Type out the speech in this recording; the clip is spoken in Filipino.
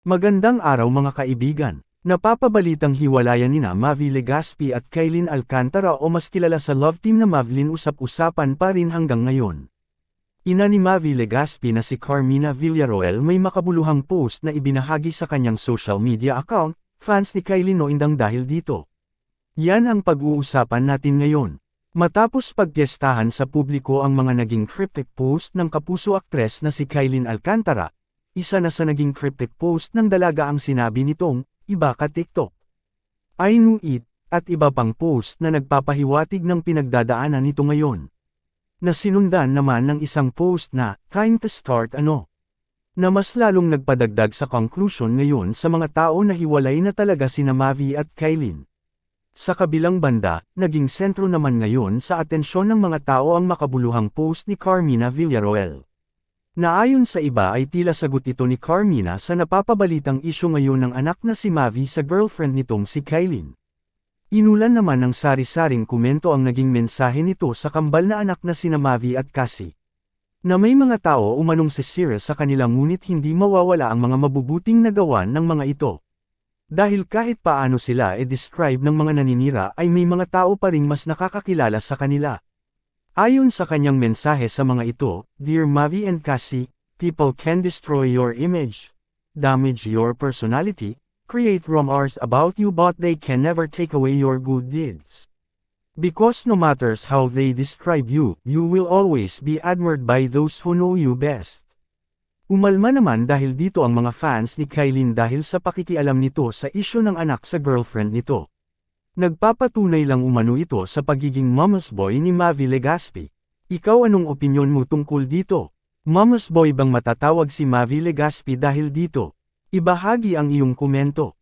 Magandang araw mga kaibigan. Napapabalitang hiwalayan nina Mavi Legaspi at Kailin Alcantara o mas kilala sa love team na Mavlin usap-usapan pa rin hanggang ngayon. Ina ni Mavi Legaspi na si Carmina Villarroel may makabuluhang post na ibinahagi sa kanyang social media account, fans ni Kailin noindang dahil dito. Yan ang pag-uusapan natin ngayon. Matapos pagpiestahan sa publiko ang mga naging cryptic post ng kapuso aktres na si Kailin Alcantara, isa na sa naging cryptic post ng dalaga ang sinabi nitong, iba ka TikTok. I knew it, at iba pang post na nagpapahiwatig ng pinagdadaanan nito ngayon. Na sinundan naman ng isang post na, time to start ano. Na mas lalong nagpadagdag sa conclusion ngayon sa mga tao na hiwalay na talaga sina Mavi at Kailin. Sa kabilang banda, naging sentro naman ngayon sa atensyon ng mga tao ang makabuluhang post ni Carmina Villarroel. Na ayon sa iba ay tila sagot ito ni Carmina sa napapabalitang isyu ngayon ng anak na si Mavi sa girlfriend nitong si Kailin. Inulan naman ng sari-saring komento ang naging mensahe nito sa kambal na anak na sina Mavi at Cassie. Na may mga tao umanong sisira sa kanilang ngunit hindi mawawala ang mga mabubuting nagawa ng mga ito. Dahil kahit paano sila describe ng mga naninira ay may mga tao pa ring mas nakakakilala sa kanila. Ayon sa kanyang mensahe sa mga ito, Dear Mavi and Cassie, people can destroy your image, damage your personality, create rumors about you but they can never take away your good deeds. Because no matters how they describe you, you will always be admired by those who know you best. Umalma naman dahil dito ang mga fans ni Kailin dahil sa pakikialam nito sa isyu ng anak sa girlfriend nito. Nagpapatunay lang umano ito sa pagiging mama's boy ni Mavi Legaspi. Ikaw anong opinyon mo tungkol dito? Mama's boy bang matatawag si Mavi Legaspi dahil dito? Ibahagi ang iyong komento.